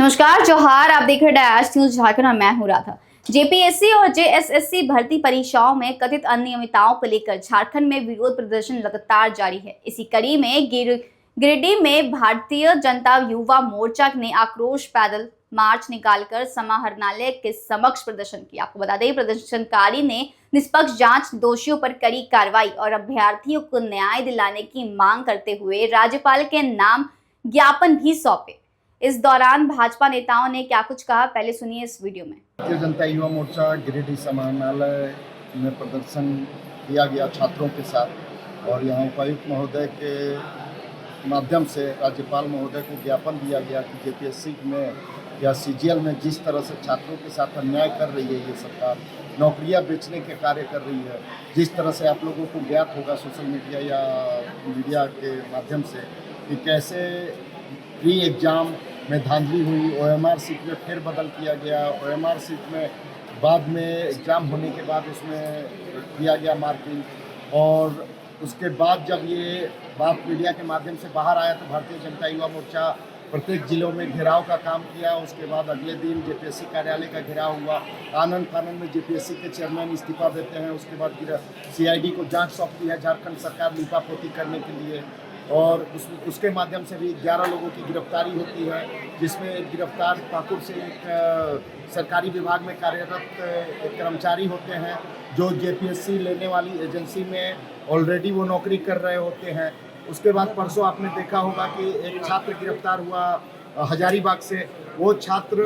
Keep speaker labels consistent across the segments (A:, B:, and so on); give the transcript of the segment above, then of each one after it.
A: नमस्कार, जोहार। आप देख रहे हैं डैश न्यूज झारखंड और मैं हूं राधा। जेपीएससी और जेएसएससी भर्ती परीक्षाओं में कथित अनियमितताओं को लेकर झारखंड में विरोध प्रदर्शन लगातार जारी है। इसी कड़ी में गिरिडीह में भारतीय जनता युवा मोर्चा ने आक्रोश पैदल मार्च निकालकर समाहरणालय के समक्ष प्रदर्शन किया। आपको बता दें, प्रदर्शनकारी ने निष्पक्ष जांच, दोषियों पर कड़ी कार्रवाई और अभ्यर्थियों को न्याय दिलाने की मांग करते हुए राज्यपाल के नाम ज्ञापन भी सौंपे। इस दौरान भाजपा नेताओं ने क्या कुछ कहा, पहले सुनिए इस वीडियो में।
B: भारतीय जनता युवा मोर्चा गिरिडीह समाहरणालय में प्रदर्शन किया गया छात्रों के साथ, और यहाँ उपायुक्त महोदय के माध्यम से राज्यपाल महोदय को ज्ञापन दिया गया कि जेपीएससी में या सीजीएल में जिस तरह से छात्रों के साथ अन्याय कर रही है ये सरकार, नौकरियां बेचने के कार्य कर रही है। जिस तरह से आप लोगों को ज्ञात होगा सोशल मीडिया या मीडिया के माध्यम से कि कैसे प्री एग्ज़ाम में धांधली हुई, ओएमआर सीट में फिर बदल किया गया, ओएमआर सीट में बाद में एग्ज़ाम होने के बाद उसमें किया गया मार्किंग, और उसके बाद जब ये बात मीडिया के माध्यम से बाहर आया तो भारतीय जनता युवा मोर्चा प्रत्येक जिलों में घेराव का काम किया। उसके बाद अगले दिन जेपीएससी कार्यालय का घेराव हुआ। आनंद फानंद में जेपीएससी के चेयरमैन इस्तीफा देते हैं। उसके बाद सीआईडी को जांच सौंपती है झारखंड सरकार लीपापोती करने के लिए, और उसके माध्यम से भी 11 लोगों की गिरफ्तारी होती है, जिसमें एक गिरफ्तार पाकुड़ से एक सरकारी विभाग में कार्यरत एक कर्मचारी होते हैं जो जेपीएससी लेने वाली एजेंसी में ऑलरेडी वो नौकरी कर रहे होते हैं। उसके बाद परसों आपने देखा होगा कि एक छात्र गिरफ्तार हुआ हजारीबाग से। वो छात्र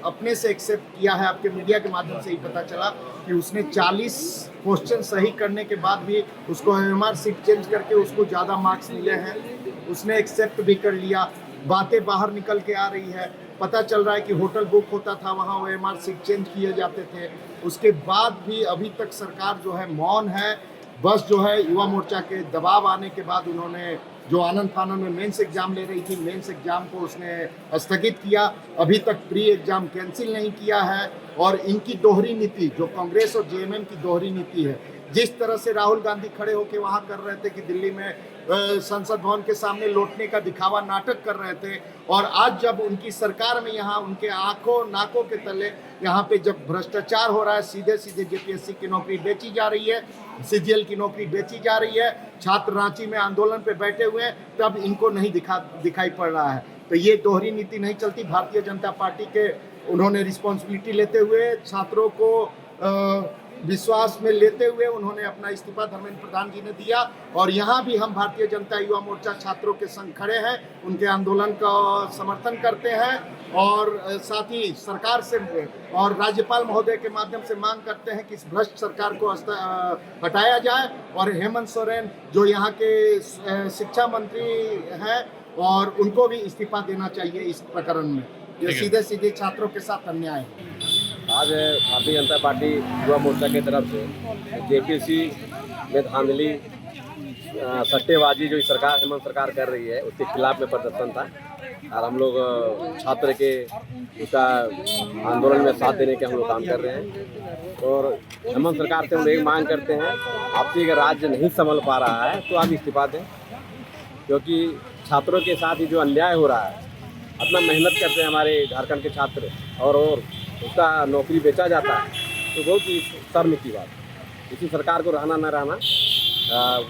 B: अपने से एक्सेप्ट किया है, आपके मीडिया के माध्यम से ही पता चला कि उसने 40 क्वेश्चन सही करने के बाद भी उसको ओएमआर सीट चेंज करके उसको ज़्यादा मार्क्स मिले हैं। उसने एक्सेप्ट भी कर लिया। बातें बाहर निकल के आ रही है, पता चल रहा है कि होटल बुक होता था, वहाँ ओएमआर सीट चेंज किए जाते थे। उसके बाद भी अभी तक सरकार जो है मौन है। बस जो है युवा मोर्चा के दबाव आने के बाद उन्होंने जो आनंद फानंद में मेंस एग्जाम ले रही थी, मेंस एग्जाम को उसने स्थगित किया। अभी तक प्री एग्जाम कैंसिल नहीं किया है। और इनकी दोहरी नीति, जो कांग्रेस और जेएमएम की दोहरी नीति है, जिस तरह से राहुल गांधी खड़े होकर वहां कर रहे थे कि दिल्ली में संसद भवन के सामने लौटने का दिखावा नाटक कर रहे थे, और आज जब उनकी सरकार में यहाँ उनके आंखों नाकों के तले यहाँ पे जब भ्रष्टाचार हो रहा है, सीधे सीधे जेपीएससी की नौकरी बेची जा रही है, सीजीएल की नौकरी बेची जा रही है, छात्र रांची में आंदोलन पे बैठे हुए हैं, तब इनको नहीं दिखाई पड़ रहा है। तो ये दोहरी नीति नहीं चलती। भारतीय जनता पार्टी के उन्होंने रिस्पॉन्सिबिलिटी लेते हुए, छात्रों को विश्वास में लेते हुए उन्होंने अपना इस्तीफा धर्मेंद्र प्रधान जी ने दिया। और यहाँ भी हम भारतीय जनता युवा मोर्चा छात्रों के संग खड़े हैं, उनके आंदोलन का समर्थन करते हैं, और साथ ही सरकार से और राज्यपाल महोदय के माध्यम से मांग करते हैं कि इस भ्रष्ट सरकार को हटाया जाए, और हेमंत सोरेन जो यहाँ के शिक्षा मंत्री हैं, और उनको भी इस्तीफा देना चाहिए इस प्रकरण में। ये सीधे सीधे छात्रों के साथ अन्याय है।
C: आज भारतीय जनता पार्टी युवा मोर्चा की तरफ से जेपीएससी में धांधली, सट्टेबाजी जो सरकार हेमंत सरकार कर रही है उसके खिलाफ में प्रदर्शन था, और हम लोग छात्र के उसका आंदोलन में साथ देने के हम लोग काम कर रहे हैं। और हेमंत सरकार से हम लोग एक मांग करते हैं, आपकी अगर राज्य नहीं संभल पा रहा है तो आप इस्तीफा दें, क्योंकि छात्रों के साथ ही जो अन्याय हो रहा है, अपना मेहनत करते हैं हमारे झारखंड के छात्र, और उसका नौकरी बेचा जाता है, तो बहुत ही शर्म की बात। इसी सरकार को रहना न रहना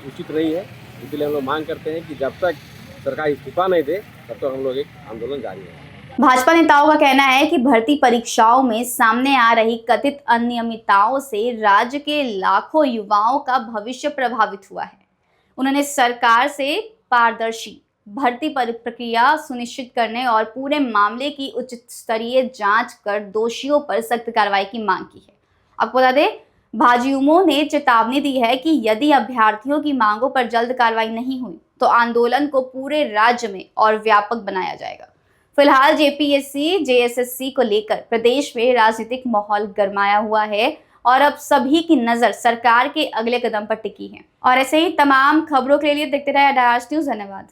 C: उचित नहीं है। इसलिए हम लोग मांग करते हैं कि जब तक सरकार इस्तीफा नहीं दे तब तक हम लोग एक आंदोलन जारी है।
A: भाजपा नेताओं का कहना है कि भर्ती परीक्षाओं में सामने आ रही कथित अनियमितताओं से राज्य के लाखों युवाओं का भविष्य प्रभावित हुआ है। उन्होंने सरकार से पारदर्शी भर्ती प्रक्रिया सुनिश्चित करने और पूरे मामले की उच्च स्तरीय जांच कर दोषियों पर सख्त कार्रवाई की मांग की है। आपको बता दें, भाजयुमो ने चेतावनी दी है कि यदि अभ्यर्थियों की मांगों पर जल्द कार्रवाई नहीं हुई तो आंदोलन को पूरे राज्य में और व्यापक बनाया जाएगा। फिलहाल जेपीएससी जेएसएससी को लेकर प्रदेश में राजनीतिक माहौल गरमाया हुआ है, और अब सभी की नजर सरकार के अगले कदम पर टिकी है। और ऐसे ही तमाम खबरों के लिए देखते रहे डैश न्यूज। धन्यवाद।